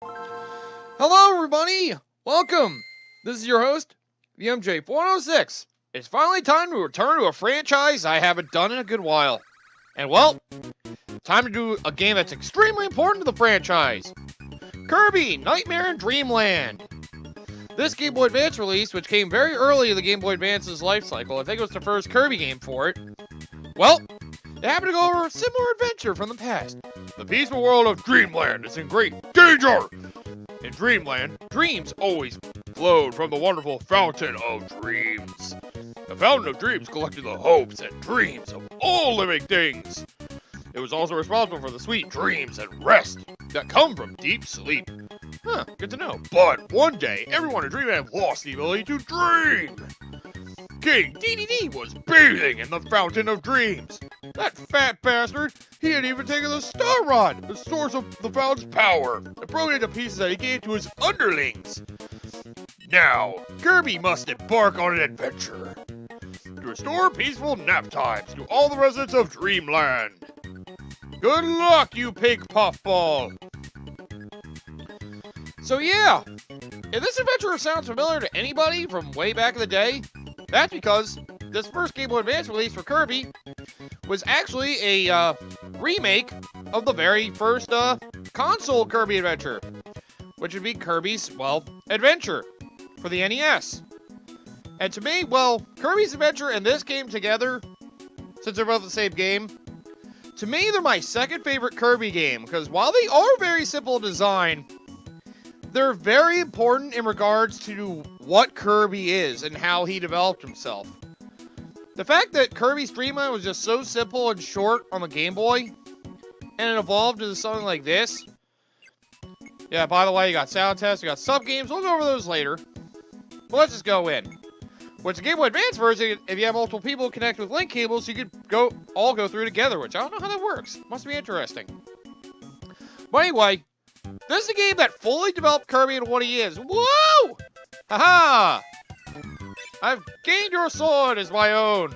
Hello, everybody! Welcome! This is your host, the MJ406. It's finally time to return to a franchise I haven't done in a good while. And well, time to do a game that's extremely important to the franchise. Kirby, Nightmare in Dreamland. This Game Boy Advance release, which came very early in the Game Boy Advance's life cycle, I think it was the first Kirby game for it. Well, it happened to go over a similar adventure from the past. The peaceful world of Dreamland is in great danger! In Dreamland, dreams always flowed from the wonderful Fountain of Dreams. The Fountain of Dreams collected the hopes and dreams of all living things. It was also responsible for the sweet dreams and rest that come from deep sleep. Huh, good to know. But one day, everyone in Dreamland lost the ability to dream. King DDD was bathing in the Fountain of Dreams. That fat bastard, he had even taken the Star Rod, the source of the fountain's power, and broke it into pieces that he gave to his underlings. Now, Kirby must embark on an adventure to restore peaceful nap times to all the residents of Dreamland. Good luck, you pink puffball! So yeah, if this adventure sounds familiar to anybody from way back in the day, that's because this first Game Boy Advance release for Kirby was actually a remake of the very first console Kirby adventure, which would be Kirby's, well, Adventure for the NES. And to me, well, Kirby's Adventure and this game together, since they're both the same game, to me they're my second favorite Kirby game, because while they are very simple in design, they're very important in regards to what Kirby is and how he developed himself. The fact that Kirby's Dreamland was just so simple and short on the Game Boy, and it evolved into something like this. Yeah, by the way, you got sound tests, you got sub-games, we'll go over those later. But let's just go in. With the Game Boy Advance version, if you have multiple people connect with link cables, you could all go through together, which I don't know how that works. Must be interesting. But anyway, this is a game that fully developed Kirby into what he is. Whoa! Haha! I've gained your sword as my own.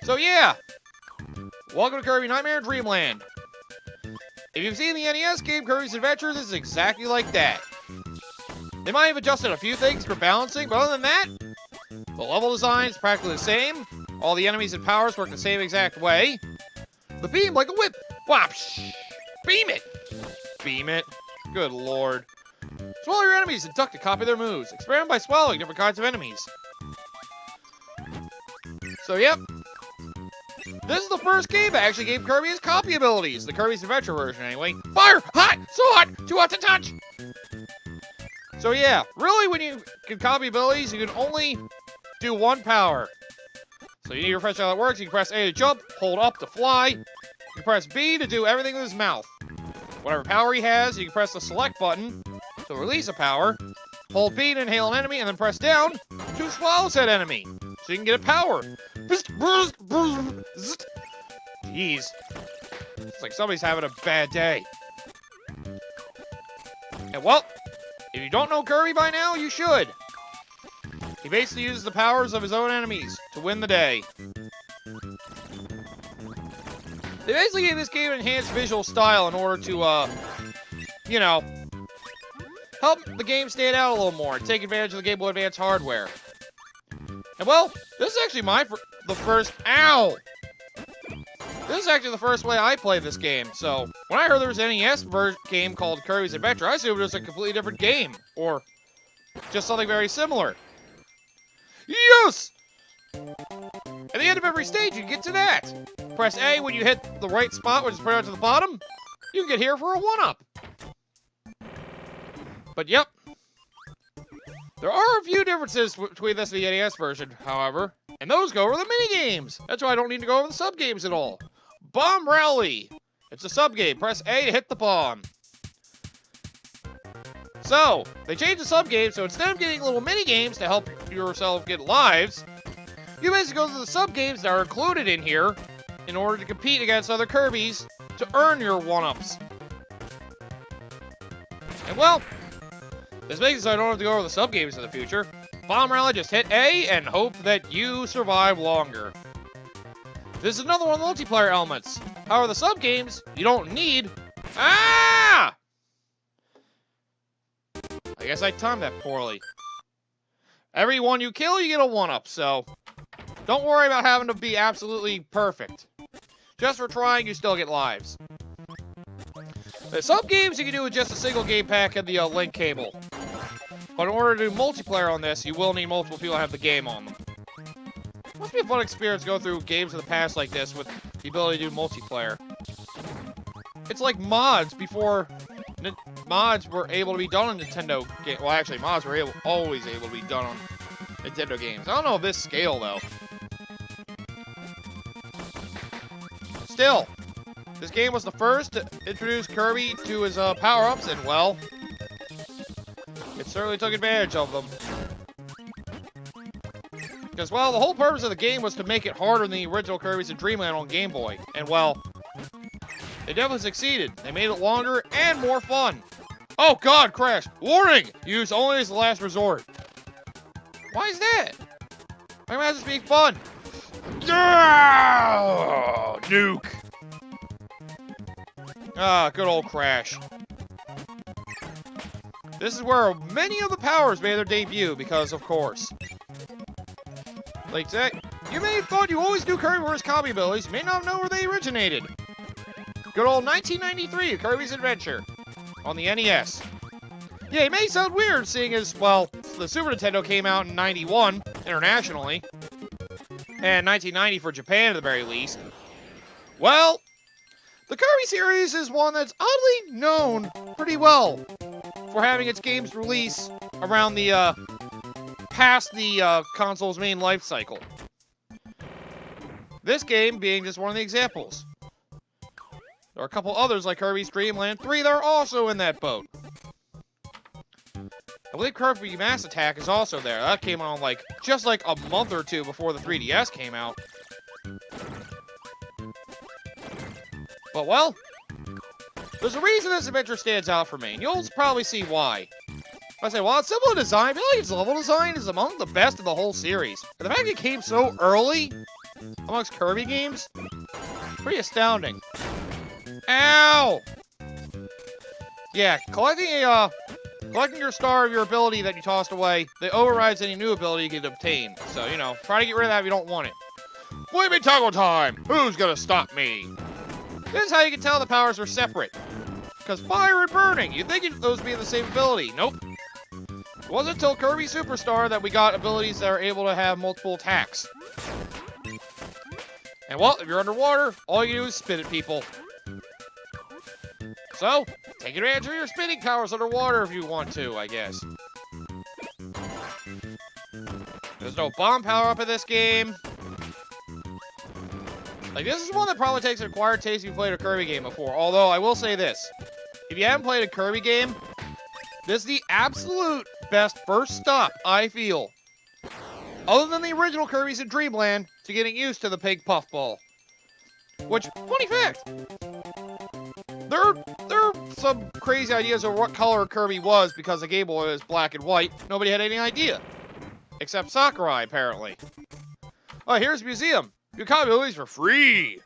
So yeah, welcome to Kirby Nightmare in Dreamland. If you've seen the NES game Kirby's Adventure, this is exactly like that. They might have adjusted a few things for balancing, but other than that, the level design is practically the same. All the enemies and powers work the same exact way. The beam like a whip. Whoosh! Beam it! Beam it. Good lord. Swallow your enemies and duck to copy their moves. Experiment by swallowing different kinds of enemies. So, yep. This is the first game that actually gave Kirby his copy abilities. The Kirby's Adventure version, anyway. Fire! Hot! So hot! Too hot to touch! So, yeah. Really, when you can copy abilities, you can only do one power. So, you need to refresh how that works. You can press A to jump, hold up to fly. You can press B to do everything with his mouth. Whatever power he has, you can press the select button to release a power, hold B to inhale an enemy, and then press down to swallow said enemy, so you can get a power. Jeez. It's like somebody's having a bad day. And well, if you don't know Kirby by now, you should. He basically uses the powers of his own enemies to win the day. They basically gave this game an enhanced visual style in order to, you know, help the game stand out a little more and take advantage of the Game Boy Advance hardware. And well, this is actually the first way I played this game. So when I heard there was an NES game called Kirby's Adventure, I assumed it was a completely different game or just something very similar. Yes! At the end of every stage, you can get to that. Press A when you hit the right spot, which is pretty much at the bottom. You can get here for a 1-up. But yep. There are a few differences between this and the NES version, however, and those go over the mini-games. That's why I don't need to go over the sub-games at all. Bomb Rally. It's a sub-game. Press A to hit the bomb. So, they changed the sub-game, so instead of getting little mini-games to help yourself get lives, you basically go through the sub-games that are included in here in order to compete against other Kirbys to earn your 1-ups. And well, this makes it so I don't have to go over the sub-games in the future. Bomb Rally, just hit A and hope that you survive longer. This is another one of the multiplayer elements. However, the sub-games, you don't need... Ah! I guess I timed that poorly. Every one you kill, you get a 1-up, so don't worry about having to be absolutely perfect. Just for trying, you still get lives. Some games you can do with just a single game pack and the link cable. But in order to do multiplayer on this, you will need multiple people to have the game on them. Must be a fun experience to go through games of the past like this with the ability to do multiplayer. It's like mods before mods were able to be done on Nintendo games. Well, actually, mods were always able to be done on Nintendo games. I don't know if this scale, though. Still, this game was the first to introduce Kirby to his power-ups, and, well, it certainly took advantage of them. Because, well, the whole purpose of the game was to make it harder than the original Kirby's in Dreamland on Game Boy. And, well, they definitely succeeded. They made it longer and more fun. Oh, God, crash. Warning! Use only as the last resort. Why is that? Why might this be fun? Yeah! Nuke. Ah, good old Crash. This is where many of the powers made their debut, because, of course. Like that, you may have thought you always knew Kirby were his copy abilities, you may not know where they originated. Good old 1993, Kirby's Adventure, on the NES. Yeah, it may sound weird, seeing as, well, the Super Nintendo came out in 91, internationally, and 1990 for Japan at the very least. Well, the Kirby series is one that's oddly known pretty well for having its games release around the, past the console's main life cycle. This game being just one of the examples. There are a couple others like Kirby's Dreamland 3 that are also in that boat. I believe Kirby Mass Attack is also there. That came on just like a month or two before the 3DS came out. But well, there's a reason this adventure stands out for me, and you'll probably see why. I say, while it's simple in design, I feel like its level design is among the best of the whole series. And the fact it came so early amongst Kirby games, pretty astounding. Ow! Yeah, collecting your star of your ability that you tossed away, that overrides any new ability you can obtain. So, you know, try to get rid of that if you don't want it. Flaming Toggle Time! Who's gonna stop me? This is how you can tell the powers are separate. Because fire and burning, you'd think those would be the same ability. Nope. It wasn't until Kirby Superstar that we got abilities that are able to have multiple attacks. And well, if you're underwater, all you do is spin at people. So, take advantage of your spinning powers underwater if you want to, I guess. There's no bomb power-up in this game. Like, this is one that probably takes an acquired taste if you've played a Kirby game before. Although, I will say this. If you haven't played a Kirby game, this is the absolute best first stop, I feel. Other than the original Kirby's in Dreamland, to getting used to the pink puffball. Which, funny fact, there are some crazy ideas of what color Kirby was because the Game Boy was black and white. Nobody had any idea. Except Sakurai, apparently. Oh, here's a museum. You copy abilities for free.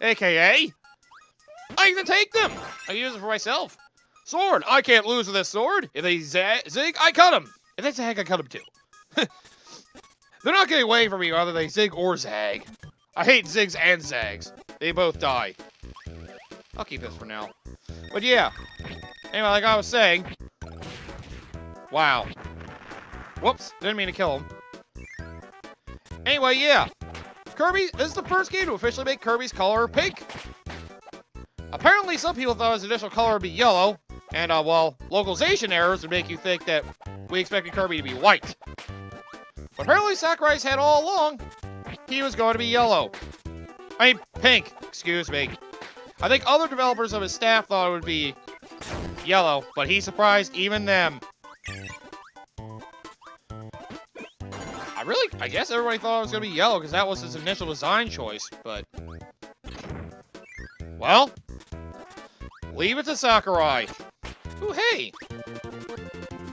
AKA, I can take them. I can use them for myself. Sword. I can't lose with this sword. If they zig, I cut them. If they zag, I cut them too. They're not getting away from me whether they zig or zag. I hate zigs and zags. They both die. I'll keep this for now. But yeah. Anyway, like I was saying. Wow. Whoops. Didn't mean to kill him. Anyway, yeah. Kirby, this is the first game to officially make Kirby's color pink. Apparently, some people thought his initial color would be yellow. And, well, localization errors would make you think that we expected Kirby to be white. But apparently, Sakurai's had all along, he was going to be yellow. I mean, pink. Excuse me. I think other developers of his staff thought it would be yellow, but he surprised even them. I guess everybody thought it was going to be yellow because that was his initial design choice, but... Well, leave it to Sakurai. Ooh, hey!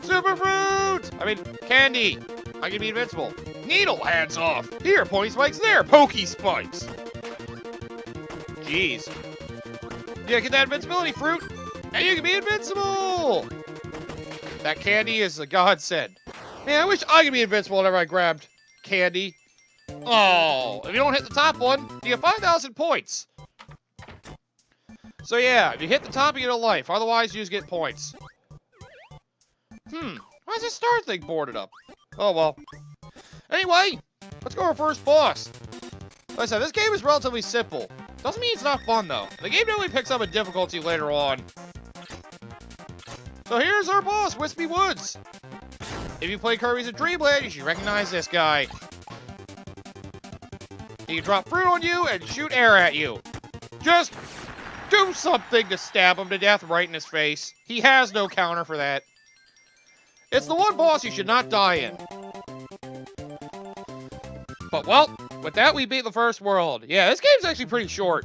Super fruit! I mean, candy! I can be invincible. Needle, hands off! Here, pony spikes there, pokey spikes! Jeez. Yeah, get that invincibility fruit, and you can be invincible! That candy is a godsend. Man, I wish I could be invincible whenever I grabbed candy. Oh, if you don't hit the top one, you get 5,000 points. So yeah, if you hit the top, you get a life. Otherwise, you just get points. Why is this star thing boarded up? Oh, well. Anyway, let's go to our first boss. Like I said, this game is relatively simple. Doesn't mean it's not fun, though. The game definitely picks up a difficulty later on. So here's our boss, Wispy Woods. If you play Kirby's in Dreamland, you should recognize this guy. He can drop fruit on you and shoot air at you. Just do something to stab him to death right in his face. He has no counter for that. It's the one boss you should not die in. But, well, with that, we beat the first world. Yeah, this game's actually pretty short.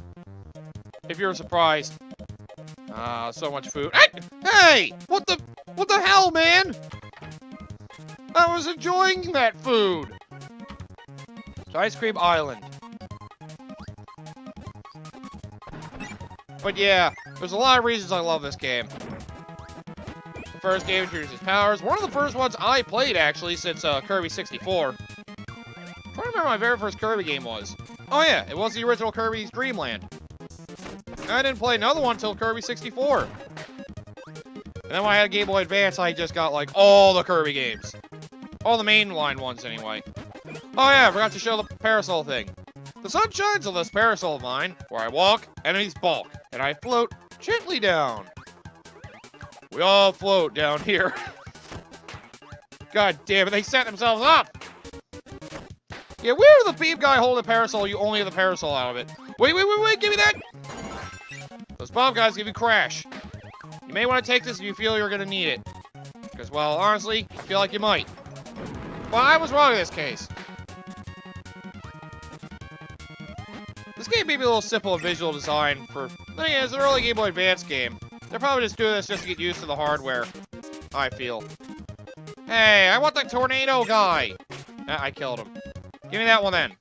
If you're surprised. So much food. Hey! What the hell, man? I was enjoying that food. It's Ice Cream Island. But yeah, there's a lot of reasons I love this game. The first game introduces powers. One of the first ones I played, actually, since Kirby 64. I'm trying to remember my very first Kirby game was. Oh yeah, it was the original Kirby's Dreamland. I didn't play another one until Kirby 64. And then when I had a Game Boy Advance, I just got, like, all the Kirby games. All the mainline ones, anyway. Oh yeah, I forgot to show the parasol thing. The sun shines on this parasol of mine, where I walk, enemies balk, and I float gently down. We all float down here. God damn it, they set themselves up! Yeah, where the beam guy holding a parasol, you only have the parasol out of it. Wait, give me that! Those bomb guys give you crash. You may want to take this if you feel you're gonna need it. Because, well, honestly, I feel like you might. But I was wrong in this case. This game may be a little simple in visual design for... I mean, it's an early Game Boy Advance game. They're probably just doing this just to get used to the hardware. I feel. Hey, I want the tornado guy! I killed him. Give me that one then.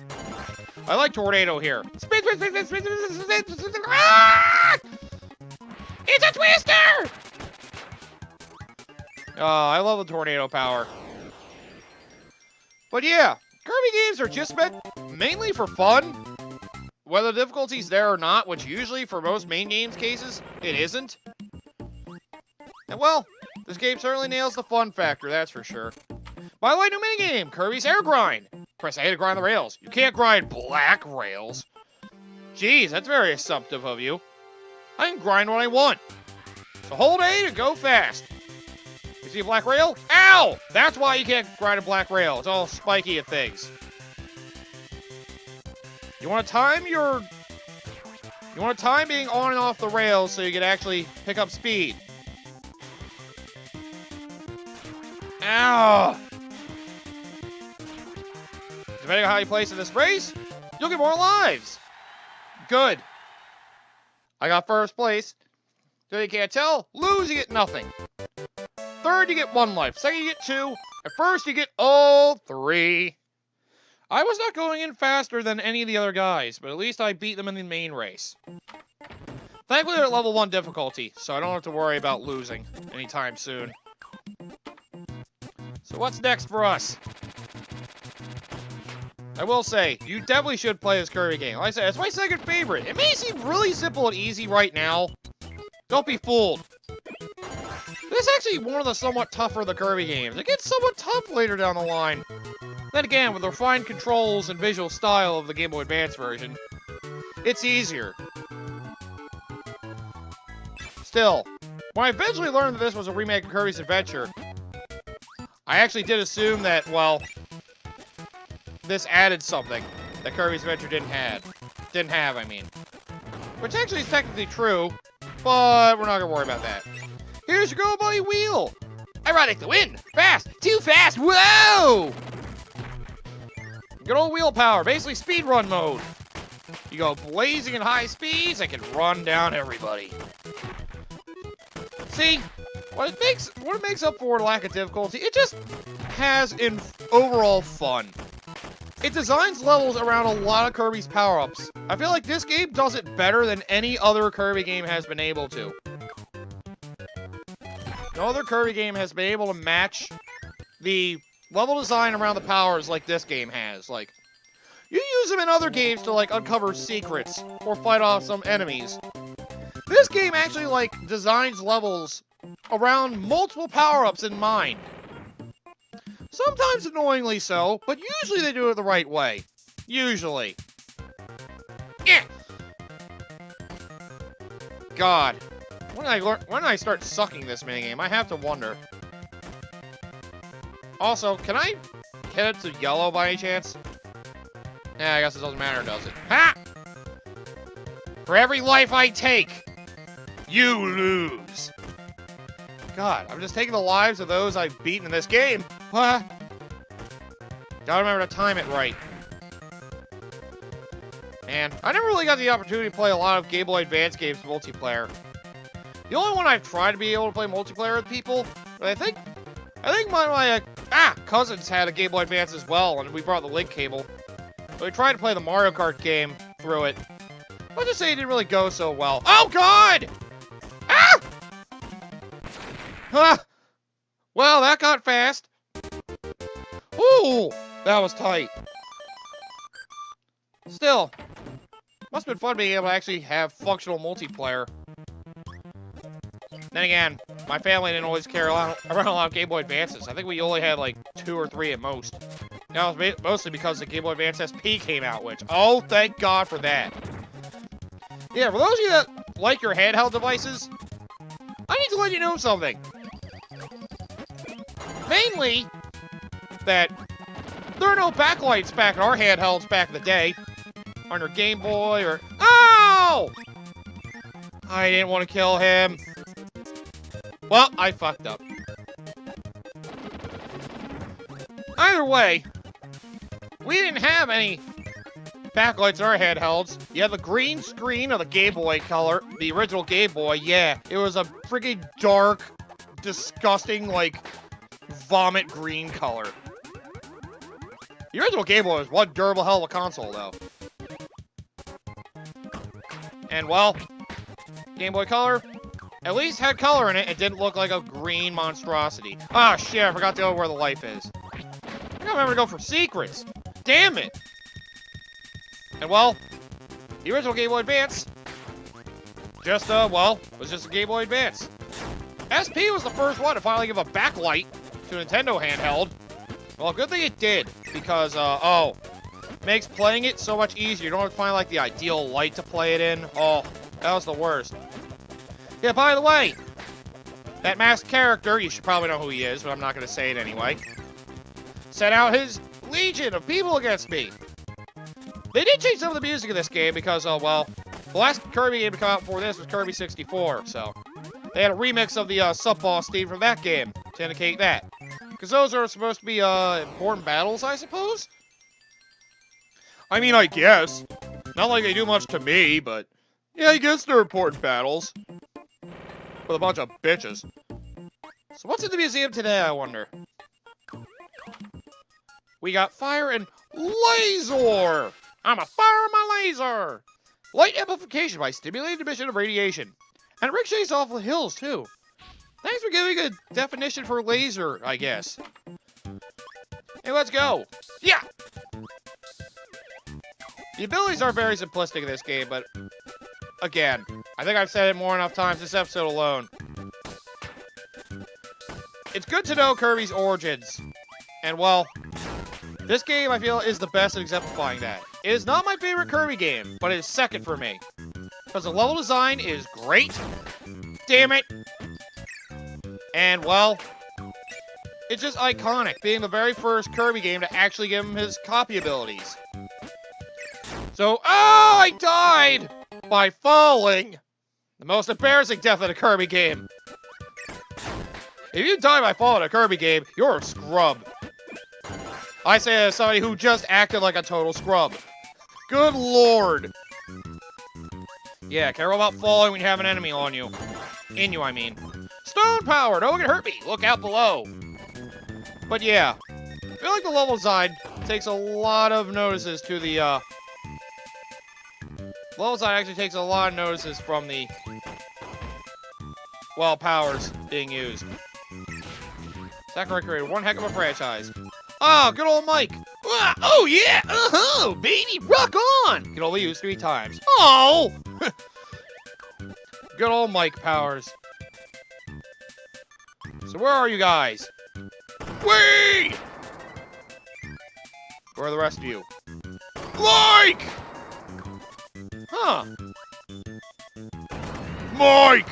I like tornado here. Spin, spin, spin, spin, spin, spin, spin, spin, spin, spin. Ah! It's a twister! Oh, I love the tornado power. But yeah, Kirby games are just meant mainly for fun. Whether the difficulty's there or not, which usually for most main games cases, it isn't. And well, this game certainly nails the fun factor, that's for sure. By the way, new minigame, Kirby's Air Grind. Press A to grind the rails. You can't grind black rails. Jeez, that's very assumptive of you. I can grind what I want. So hold A to go fast. You see a black rail? Ow! That's why you can't grind a black rail. It's all spiky and things. You want to time being on and off the rails so you can actually pick up speed. Ow! Depending on how you place in this race, you'll get more lives. Good. I got first place. So you can't tell, lose, you get nothing. Third, you get 1 life. Second, you get 2. At first, you get all 3. I was not going in faster than any of the other guys, but at least I beat them in the main race. Thankfully, they're at level 1 difficulty, so I don't have to worry about losing anytime soon. So what's next for us? I will say, you definitely should play this Kirby game. Like I said, it's my second favorite. It may seem really simple and easy right now. Don't be fooled. This is actually one of the somewhat tougher of the Kirby games. It gets somewhat tough later down the line. Then again, with the refined controls and visual style of the Game Boy Advance version, it's easier. Still, when I eventually learned that this was a remake of Kirby's Adventure, I actually did assume that, well, this added something that Kirby's Adventure didn't have, I mean. Which actually is technically true, but we're not gonna worry about that. Here's your Go Buddy wheel! Ironic the wind! Fast! Too fast! Whoa! Good old wheel power, basically speedrun mode. You go blazing at high speeds and can run down everybody. See, what it makes up for lack of difficulty, it just has in overall fun. It designs levels around a lot of Kirby's power-ups. I feel like this game does it better than any other Kirby game has been able to. No other Kirby game has been able to match the level design around the powers like this game has. Like, you use them in other games to, like, uncover secrets or fight off some enemies. This game actually, like, designs levels around multiple power-ups in mind. Sometimes annoyingly so, but usually they do it the right way. Usually. Yeah. God. When did I start sucking this minigame? I have to wonder. Also, can I hit it to yellow by any chance? Yeah, I guess it doesn't matter, does it? Ha! For every life I take, you lose. God, I'm just taking the lives of those I've beaten in this game. What? Gotta remember to time it right. Man, I never really got the opportunity to play a lot of Game Boy Advance games multiplayer. The only one I've tried to be able to play multiplayer with people, but I think my cousins had a Game Boy Advance as well, and we brought the link cable. So we tried to play the Mario Kart game through it. Let's just say it didn't really go so well. Oh, God! Ah! Huh. Well, that got fast. Ooh, that was tight. Still, must have been fun being able to actually have functional multiplayer. Then again, my family didn't always carry around a lot of Game Boy Advances. I think we only had like 2 or 3 at most. That was mostly because the Game Boy Advance SP came out, which, oh, thank God for that. Yeah, for those of you that like your handheld devices, I need to let you know something. Mainly, that there are no backlights back in our handhelds back in the day. On your Game Boy or... Ow! I didn't want to kill him. Well, I fucked up. Either way, we didn't have any backlights in our handhelds. You had the green screen of the Game Boy Color, the original Game Boy. Yeah, it was a freaking dark, disgusting, like, vomit green color. The original Game Boy was one durable hell of a console, though. And, well, Game Boy Color at least had color in it and didn't look like a green monstrosity. Ah, shit, I forgot to go where the life is. I gotta remember to go for secrets. Damn it! And, well, the original Game Boy Advance just, well, was just a Game Boy Advance. SP was the first one to finally give a backlight to a Nintendo handheld. Well, good thing it did, because, makes playing it so much easier. You don't have to find, like, the ideal light to play it in. Oh, that was the worst. Yeah, by the way, that masked character, you should probably know who he is, but I'm not going to say it anyway, sent out his legion of people against me. They did change some of the music in this game because, well, the last Kirby game to come out before this was Kirby 64, so they had a remix of the sub-boss theme from that game to indicate that. Because those are supposed to be important battles, I suppose? I mean, I guess. Not like they do much to me, but yeah, I guess they're important battles. With a bunch of bitches. So what's in the museum today, I wonder? We got fire and laser! I'm a fire my laser! Light amplification by stimulated emission of radiation. And it ricochets off the hills, too. Thanks for giving a definition for laser, I guess. Hey, let's go! Yeah! The abilities are very simplistic in this game, but again, I think I've said it more enough times this episode alone. It's good to know Kirby's origins. And, well, this game, I feel, is the best at exemplifying that. It is not my favorite Kirby game, but it is second for me. Because the level design is great. Damn it! And, well, it's just iconic, being the very first Kirby game to actually give him his copy abilities. So, oh, I died! By falling. The most embarrassing death in a Kirby game. If you die by falling in a Kirby game, you're a scrub. I say that as somebody who just acted like a total scrub. Good lord. Yeah, careful about falling when you have an enemy on you. In you, I mean. Stone power, no one can hurt me. Look out below. But yeah, I feel like the level design takes a lot of notices to the, level design actually takes a lot of notices from the, well, powers being used. Sakurai created one heck of a franchise. Oh, good old Mike. Oh, yeah. Uh-huh, baby. Rock on. Can only use 3 times. Oh. Good old Mike powers. So where are you guys? Wait! Where are the rest of you? Mike! Huh. Mike!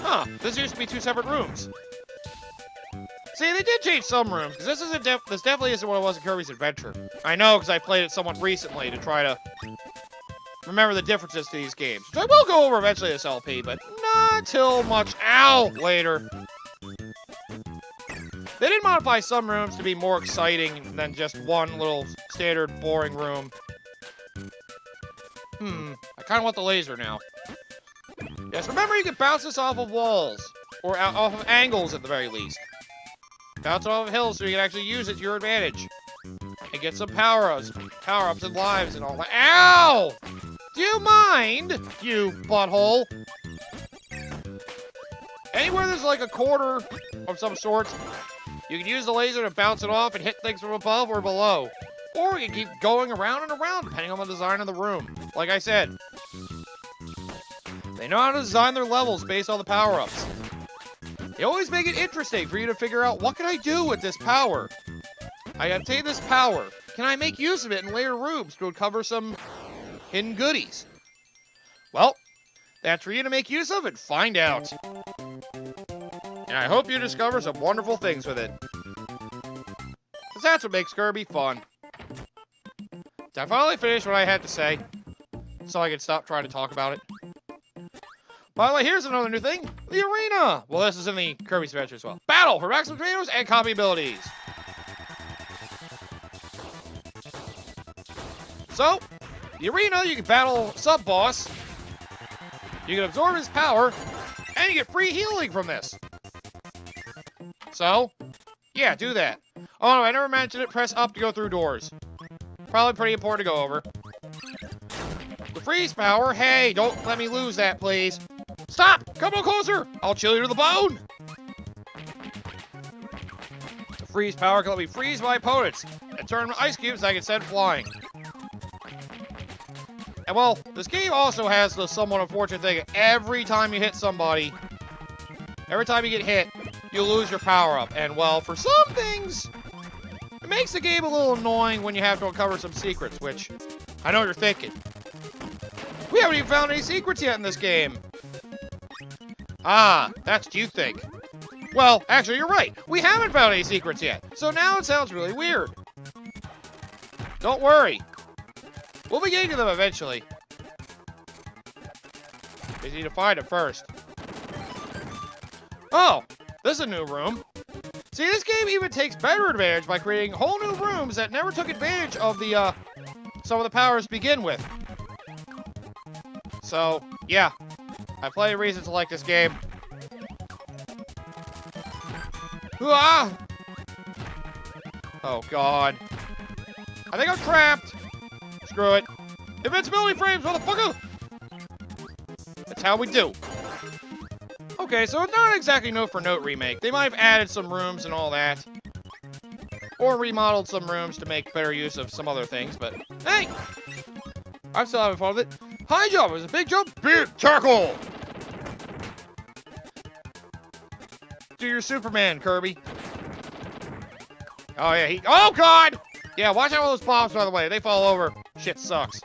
Huh. This used to be 2 separate rooms. See, they did change some rooms, because this definitely isn't what it was in Kirby's Adventure. I know, because I played it somewhat recently to try to remember the differences to these games. Which I will go over eventually this LP, but not till much later. They did modify some rooms to be more exciting than just one little standard boring room. I kind of want the laser now. Yes, remember you can bounce this off of walls, or off of angles at the very least. Bounce it off of hills so you can actually use it to your advantage. And get some power-ups and lives and all that. Ow! Do you mind, you butthole? Anywhere there's like a quarter of some sort, you can use the laser to bounce it off and hit things from above or below. Or you can keep going around and around, depending on the design of the room. Like I said, they know how to design their levels based on the power-ups. They always make it interesting for you to figure out, what can I do with this power? I obtain this power. Can I make use of it in later rooms to uncover some hidden goodies? Well, that's for you to make use of and find out. And I hope you discover some wonderful things with it. Because that's what makes Kirby fun. I finally finished what I had to say, so I could stop trying to talk about it. By the way, here's another new thing. The arena! Well, this is in the Kirby's Adventure as well. Battle for maximum tomatoes and copy abilities. So, the arena, you can battle sub-boss. You can absorb his power, and you get free healing from this. So, yeah, do that. Oh, no, I never mentioned it. Press up to go through doors. Probably pretty important to go over. The freeze power. Hey, don't let me lose that, please. Stop! Come on closer! I'll chill you to the bone! The freeze power can let me freeze my opponents and turn them ice cubes I can send flying. And well, this game also has the somewhat unfortunate thing. Every time you hit somebody, every time you get hit, you lose your power-up. And well, for some things, it makes the game a little annoying when you have to uncover some secrets, which I know you're thinking. We haven't even found any secrets yet in this game. Ah, that's what you think. Well, actually, you're right. We haven't found any secrets yet. So now it sounds really weird. Don't worry. We'll be getting to them eventually. We need to find it first. Oh, this is a new room. See, this game even takes better advantage by creating whole new rooms that never took advantage of the, some of the powers to begin with. So, yeah. I have plenty of reasons to like this game. Ah! Oh, God. I think I'm trapped. Screw it. Invincibility frames, motherfucker! That's how we do. Okay, so it's not exactly note-for-note remake. They might have added some rooms and all that. Or remodeled some rooms to make better use of some other things, but hey! I'm still having fun with it. High jump is a big jump. Big tackle! Do your Superman, Kirby. Oh, yeah, oh, God! Yeah, watch out for those bombs, by the way. They fall over. Shit sucks.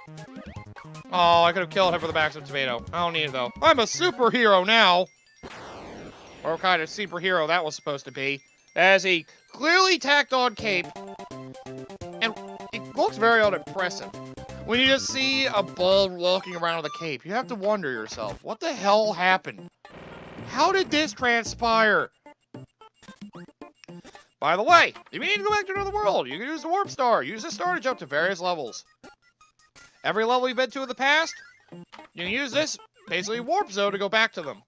Oh, I could have killed him for the back of the tomato. I don't need it, though. I'm a superhero now. Or what kind of superhero that was supposed to be. That has a clearly tacked-on cape. And it looks very unimpressive. When you just see a ball walking around with a cape, you have to wonder yourself, what the hell happened? How did this transpire? By the way, if you need to go back to another world, you can use the Warp Star. Use the star to jump to various levels. Every level you've been to in the past, you can use this, basically Warp Zone, to go back to them.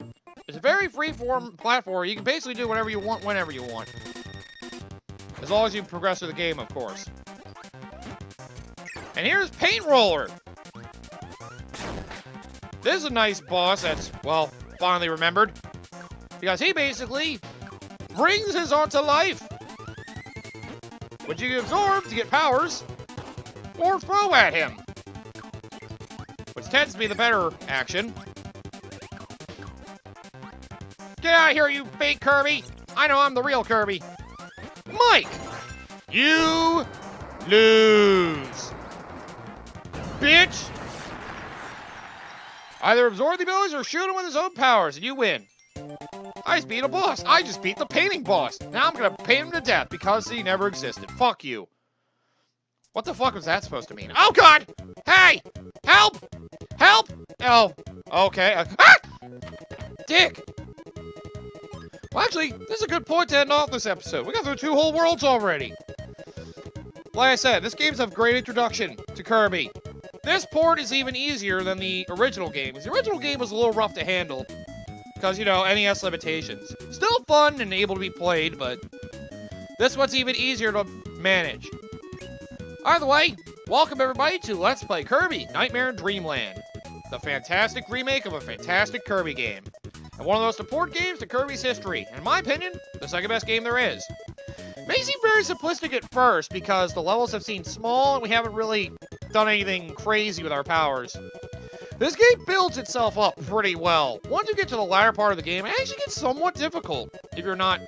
It's a very free-form platform. You can basically do whatever you want, whenever you want. As long as you progress through the game, of course. And here's Paint Roller. This is a nice boss that's, well, finally remembered. Because he basically brings his art to life, which you can absorb to get powers, or throw at him, which tends to be the better action. Get out of here, you fake Kirby! I know I'm the real Kirby. Mike! You lose. Bitch! Either absorb the abilities or shoot him with his own powers and you win. I just beat a boss. I just beat the painting boss. Now I'm gonna paint him to death because he never existed. Fuck you. What the fuck was that supposed to mean? Oh god! Hey! Help! Help! Oh, okay. Ah! Dick! Well, actually, this is a good point to end off this episode. We got through 2 whole worlds already. Like I said, this game's a great introduction to Kirby. This port is even easier than the original game. The original game was a little rough to handle because, you know, NES limitations. Still fun and able to be played, but this one's even easier to manage. Either way, welcome everybody to Let's Play Kirby Nightmare in Dreamland, the fantastic remake of a fantastic Kirby game. And one of the most important games to Kirby's history. In my opinion, the second best game there is. It may seem very simplistic at first because the levels have seemed small and we haven't really done anything crazy with our powers. This game builds itself up pretty well. Once you get to the latter part of the game, it actually gets somewhat difficult if you're not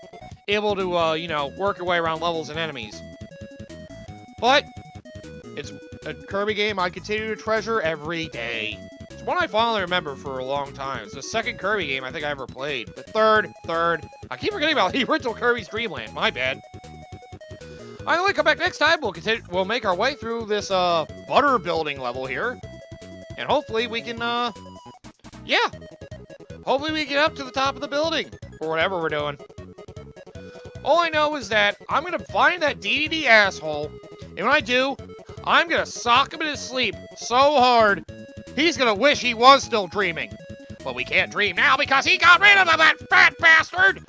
able to, you know, work your way around levels and enemies. But it's a Kirby game I continue to treasure every day. It's one I finally remember for a long time. It's the second Kirby game I think I ever played. The third. I keep forgetting about the original Kirby's Dreamland. My bad. Either way, come back next time. We'll make our way through this butter building level here, and hopefully we can hopefully we get up to the top of the building or whatever we're doing. All I know is that I'm gonna find that DDD asshole, and when I do, I'm gonna sock him in his sleep so hard he's gonna wish he was still dreaming. But we can't dream now because he got rid of him, that fat bastard!